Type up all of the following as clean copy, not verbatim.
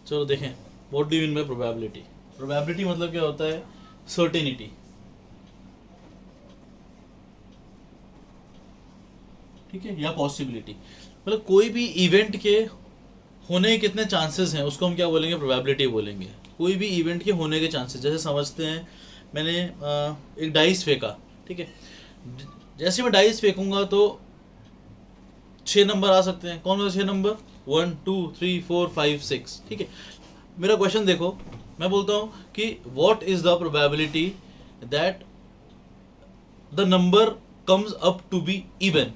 चलो देखें, what do you mean by probability. Probability मतलब क्या होता है? सर्टेनिटी, ठीक है, या पॉसिबिलिटी। मतलब कोई भी इवेंट के होने के कितने चांसेस हैं उसको हम क्या बोलेंगे? प्रोबेबिलिटी बोलेंगे। कोई भी इवेंट के होने के चांसेस, जैसे समझते हैं मैंने एक डाइस फेंका, ठीक है, जैसे मैं डाइस फेंकूंगा तो 6 नंबर आ सकते हैं। कौन से 6 नंबर? 1 2 3 4 5 6, ठीक है। मेरा क्वेश्चन देखो, मैं बोलता हूँ कि what is the probability that the number comes up to be even,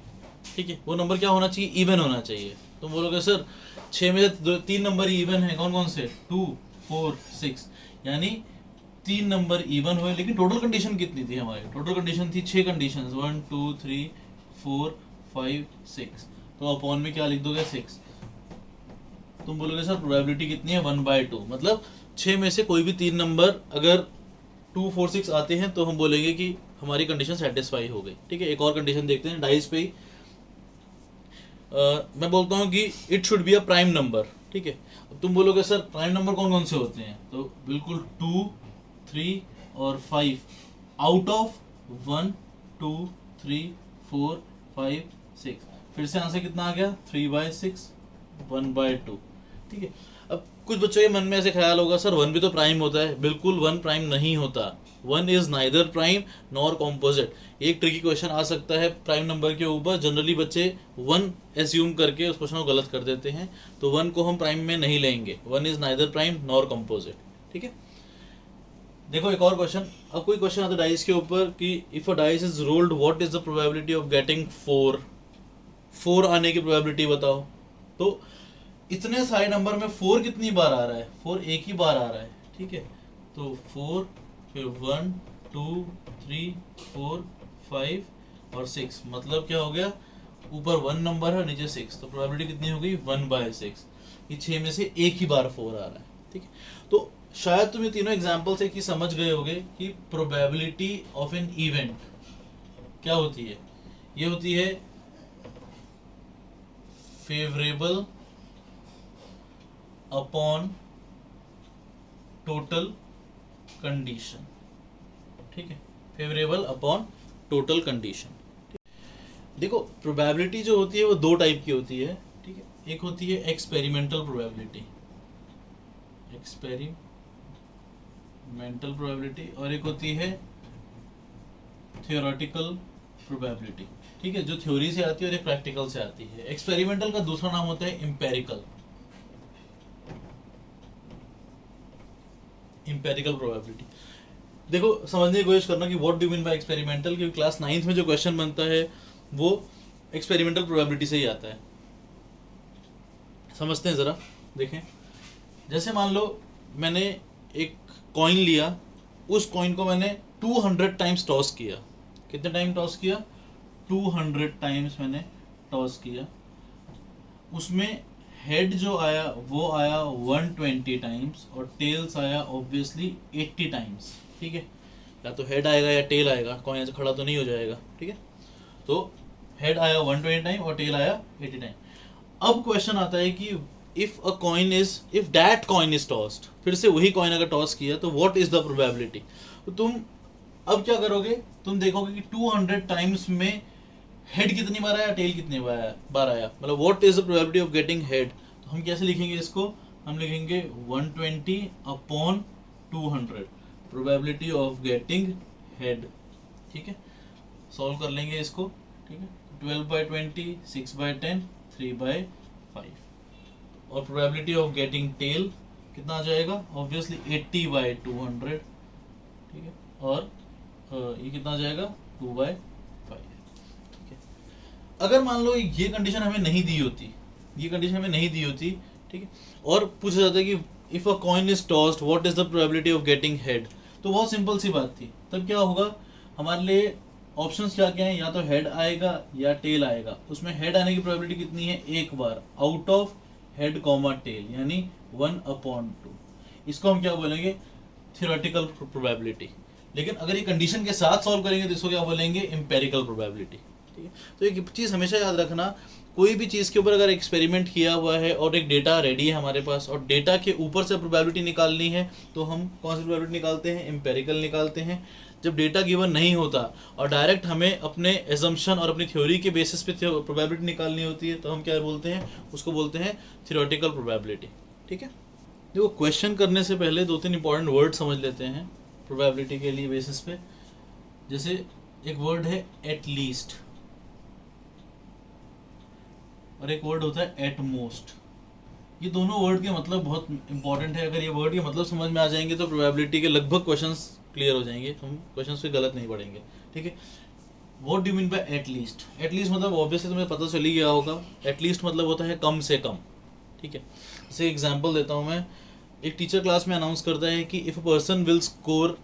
ठीक है, वो नंबर क्या होना चाहिए? इवन होना चाहिए। तुम बोलोगे सर 6 में से 3 नंबर ही इवन है, कौन कौन से? 2 4 6, यानी 3 नंबर इवन हुए, लेकिन टोटल कंडीशन कितनी थी हमारी? टोटल कंडीशन थी 6 कंडीशन, 1 2 3 4 5 6, तो अपॉन में क्या लिख दोगे? 6। तुम बोलोगे सर प्रोबेबिलिटी कितनी है? 1/2, मतलब 6 में से कोई भी 3 नंबर अगर 2 4 6 आते हैं तो हम बोलेंगे कि हमारी कंडीशन सेटिस्फाई हो गई, ठीक है। एक और कंडीशन देखते हैं डाइस पे ही। मैं बोलता हूँ कि it should be a prime number, ठीक है। अब तुम बोलोगे सर प्राइम नंबर कौन कौन से होते हैं? तो बिल्कुल 2 3 और 5 आउट ऑफ 1 2 3 4 5 6। फिर से आंसर कितना आ गया? 3/6, 1/2, ठीक है। अब कुछ बच्चों के मन में ऐसे ख्याल होगा सर 1 भी तो प्राइम होता है। बिल्कुल 1 प्राइम नहीं होता। 1 is neither prime nor composite. एक ट्रिकी क्वेश्चन आ सकता है प्राइम नंबर के ऊपर, जनरली बच्चे 1 एज्यूम करके उस क्वेश्चन को गलत कर देते हैं, तो 1 को हम प्राइम में नहीं लेंगे। 1 is neither prime nor composite, ठीक है। देखो एक और क्वेश्चन, अब कोई क्वेश्चन आता है डाइस के ऊपर कि if a dice is rolled what is the probability of getting 4 आने की प्रोबेबिलिटी बताओ। तो इतने सारे नंबर में 4 कितनी बार आ रहा है? 4 एक ही बार आ रहा है, ठीक है। तो 4, फिर 1 2 3 4 5 और 6, मतलब क्या हो गया? ऊपर 1 नंबर है, नीचे 6, तो प्रोबेबिलिटी कितनी हो गई? 1/6। ये 6 में से एक ही बार 4 आ रहा है, ठीक है। तो शायद तुम ये तीनों एग्जाम्पल से कि समझ गए होगे कि प्रोबेबिलिटी ऑफ एन इवेंट क्या होती है। ये होती है फेवरेबल अपॉन टोटल कंडीशन, ठीक है, फेवरेबल अपॉन टोटल कंडीशन। देखो प्रोबेबिलिटी जो होती है वो 2 टाइप की होती है, ठीक है। एक होती है एक्सपेरिमेंटल प्रोबेबिलिटी, एक्सपेरिमेंटल प्रोबेबिलिटी, और एक होती है थियोरेटिकल प्रोबेबिलिटी, ठीक है, जो थ्योरी से आती है और एक प्रैक्टिकल से आती है। एक्सपेरिमेंटल का दूसरा नाम होता है एम्पेरिकल प्रोबेबिलिटी। देखो समझने की कोशिश करना कि what do mean bye experimental, क्योंकि क्लास 9th में जो क्वेश्चन बनता है वो एक्सपेरिमेंटल प्रोबेबिलिटी से ही आता है। समझते हैं जरा, देखें। जैसे मान लो मैंने एक कॉइन लिया, उस कॉइन को मैंने 200 टाइम्स टॉस किया। कितने टाइम टॉस किया? 200 टाइम्स मैंने टॉस किया। उसमें हेड जो आया वो आया 120 टाइम्स और टेल्स आया ऑब्वियसली 80 टाइम्स, ठीक है। या तो हेड आएगा या टेल आएगा, कॉइन ऐसे खड़ा तो नहीं हो जाएगा, ठीक है। तो हेड आया 120 टाइम और टेल आया 80 टाइम। अब क्वेश्चन आता है कि if that coin is tossed, फिर से वही कॉइन अगर टॉस किया तो व्हाट इज द प्रोबेबिलिटी। तो तुम अब क्या करोगे? तुम देखोगे कि 200 टाइम्स में हेड कितनी बार आया, टेल कितनी बार आया, मतलब what is the probability of getting head. तो हम कैसे लिखेंगे इसको? हम लिखेंगे 120 upon 200 probability of getting head, ठीक है। सॉल्व कर लेंगे इसको, ठीक है। 12/20, 6/10, 3/5, और प्रोबेबिलिटी ऑफ गेटिंग टेल कितना आ जाएगा? ऑब्वियसली 80/200, ठीक है। और ये कितना आ जाएगा? 2/5। अगर मान लो ये कंडीशन हमें नहीं दी होती, ठीक है, और पूछा जाता है कि if a coin is tossed what is the probability of getting head, तो बहुत सिंपल सी बात थी। तब क्या होगा हमारे लिए? ऑप्शंस क्या क्या हैं? या तो हेड आएगा या टेल आएगा। उसमें हेड आने की प्रोबेबिलिटी कितनी है? एक बार, out of head comma tail, यानी 1/2। इसको हम क्या बोलेंगे? Theoretical probability. लेकिन अगर ये कंडीशन के साथ सॉल्व करेंगे तो इसको क्या बोलेंगे? एम्पेरिकल प्रोबेबिलिटी, ठीक है। तो एक चीज़ हमेशा याद रखना कोई भी चीज़ के ऊपर अगर एक्सपेरिमेंट किया हुआ है और एक डेटा रेडी है हमारे पास और डेटा के ऊपर से प्रोबेबिलिटी निकालनी है तो हम कौन सी प्रोबेबिलिटी निकालते हैं, एम्पेरिकल निकालते हैं। जब डेटा गिवन नहीं होता और डायरेक्ट हमें अपने एजम्पशन और अपनी थ्योरी के बेसिस पे प्रोबेबिलिटी निकालनी होती है तो हम क्या बोलते हैं, उसको बोलते हैं थ्योरेटिकल प्रोबेबिलिटी। ठीक है, देखो क्वेश्चन करने से पहले 2-3 इंपॉर्टेंट वर्ड समझ लेते हैं प्रोबेबिलिटी के लिए बेसिस पे। जैसे एक वर्ड है एट लीस्ट और एक वर्ड होता है एट मोस्ट। ये दोनों वर्ड के मतलब बहुत इंपॉर्टेंट है। अगर ये वर्ड के मतलब समझ में आ जाएंगे तो प्रोबेबिलिटी के लगभग क्वेश्चंस क्लियर हो जाएंगे, हम क्वेश्चंस पे गलत नहीं पढ़ेंगे। ठीक है, what do mean by at least? At least मतलब ऑब्वियसली तुम्हें पता चल ही गया होगा, एट लीस्ट मतलब होता है कम से कम। ठीक है, जैसे एग्जांपल देता हूँ मैं, एक टीचर क्लास में अनाउंस करता है कि if a person will score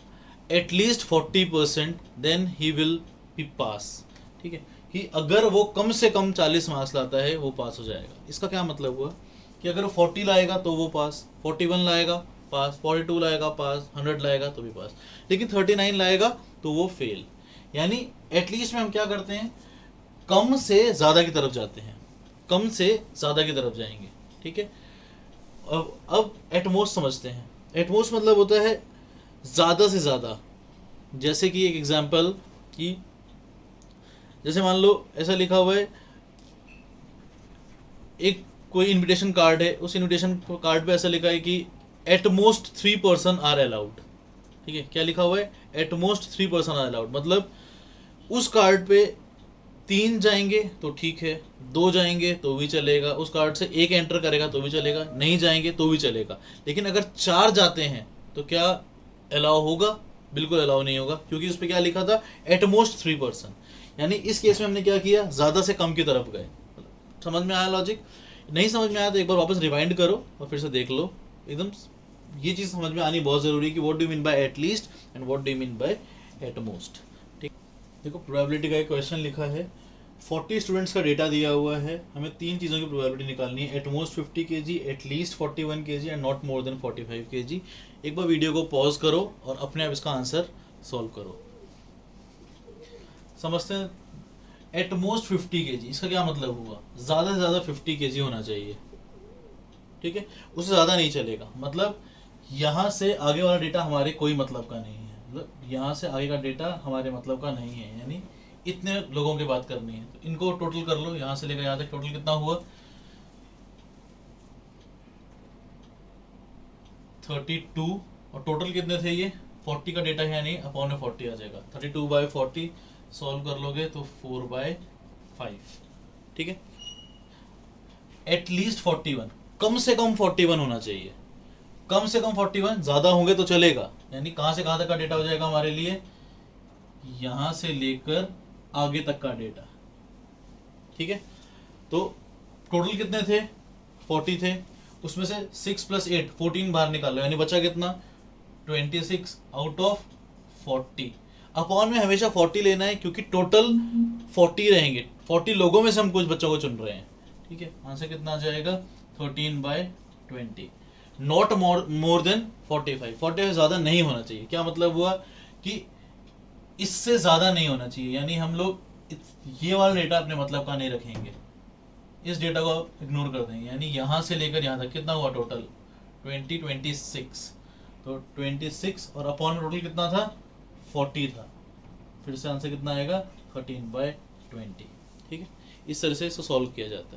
at least 40% then he will be pass. ठीक है, कि अगर वो कम से कम 40 मार्क्स लाता है वो पास हो जाएगा। इसका क्या मतलब हुआ कि अगर वो 40 लाएगा तो वो पास, 41 लाएगा पास, 42 लाएगा पास, 100 लाएगा तो भी पास, लेकिन 39 लाएगा तो वो फेल। यानी एटलीस्ट में हम क्या करते हैं, कम से ज़्यादा की तरफ जाते हैं, कम से ज़्यादा की तरफ जाएंगे। ठीक है, अब एटमोस्ट समझते हैं। एटमोस्ट मतलब होता है ज़्यादा से ज़्यादा। जैसे कि एक एग्जांपल कि जैसे मान लो ऐसा लिखा हुआ है, एक कोई इनविटेशन कार्ड है, उस इनविटेशन कार्ड पे ऐसा लिखा है कि एटमोस्ट 3 पर्सन आर अलाउड। ठीक है, क्या लिखा हुआ है, एटमोस्ट 3 पर्सन आर अलाउड। मतलब उस कार्ड पे 3 जाएंगे तो ठीक है, 2 जाएंगे तो भी चलेगा, उस कार्ड से 1 एंटर करेगा तो भी चलेगा, नहीं जाएंगे तो भी चलेगा। लेकिन अगर 4 जाते हैं तो क्या अलाउ होगा? बिल्कुल अलाउ नहीं होगा, क्योंकि उस पर क्या लिखा था, एटमोस्ट 3 पर्सन। यानी इस केस में हमने क्या किया, ज़्यादा से कम की तरफ गए। समझ में आया लॉजिक? नहीं समझ में आया तो एक बार वापस रिवाइंड करो और फिर से देख लो। एकदम ये चीज़ समझ में आनी बहुत ज़रूरी है कि what do mean by at least and what do mean by at most. ठीक, देखो प्रोबेबिलिटी का एक क्वेश्चन लिखा है, 40 स्टूडेंट्स का डेटा दिया हुआ है, हमें 3 चीज़ों की प्रोबेबिलिटी निकालनी है, at most 50 kg, at least 41 kg and not more than 45 kg। एक बार वीडियो को पॉज करो और अपने आप इसका आंसर सॉल्व करो। समझते हैं, एटमोस्ट 50 kg, इसका क्या मतलब हुआ, ज़्यादा से ज़्यादा 50 kg होना चाहिए। ठीक है, उससे ज़्यादा नहीं चलेगा। मतलब यहाँ से आगे वाला डेटा हमारे कोई मतलब का नहीं है, मतलब यहाँ से आगे का डेटा हमारे मतलब का नहीं है, यानी इतने लोगों की बात करनी है। तो इनको टोटल कर लो, यहाँ से लेकर यहाँ तक टोटल कितना हुआ, 32। और टोटल कितने थे ये, 40 का डेटा है, यानी अपॉन में 40 आ जाएगा। 32/40 सॉल्व कर लोगे तो 4/5। ठीक है, एटलीस्ट 41, कम से कम 41 होना चाहिए। कम से कम 41, ज़्यादा होंगे तो चलेगा। यानी कहाँ से कहाँ तक का डेटा हो जाएगा हमारे लिए, यहाँ से लेकर आगे तक का डेटा। ठीक है, तो टोटल कितने थे, 40 थे, उसमें से 6 + 8 14 बाहर निकालो, यानी बचा कितना, 26 आउट ऑफ 40। अपॉन में हमेशा 40 लेना है, क्योंकि टोटल 40 रहेंगे, 40 लोगों में से हम कुछ बच्चों को चुन रहे हैं। ठीक है, आंसर कितना आ जाएगा, 13/20। नॉट मोर देन 45, 45 ज़्यादा नहीं होना चाहिए। क्या मतलब हुआ कि इससे ज़्यादा नहीं होना चाहिए, यानी हम लोग ये वाला डेटा अपने मतलब का नहीं रखेंगे, इस डेटा को इग्नोर कर देंगे। यानी यहाँ से लेकर यहाँ तक कितना हुआ टोटल, 26। तो 26 और अपॉन में टोटल कितना था, 40 था। फिर से आंसर कितना आएगा, 13/20। ठीक है, इस तरह से इसको सॉल्व किया जाता है।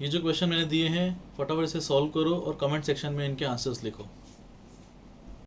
ये जो क्वेश्चन मैंने दिए हैं फटाफट से सॉल्व करो और कमेंट सेक्शन में इनके आंसर्स लिखो।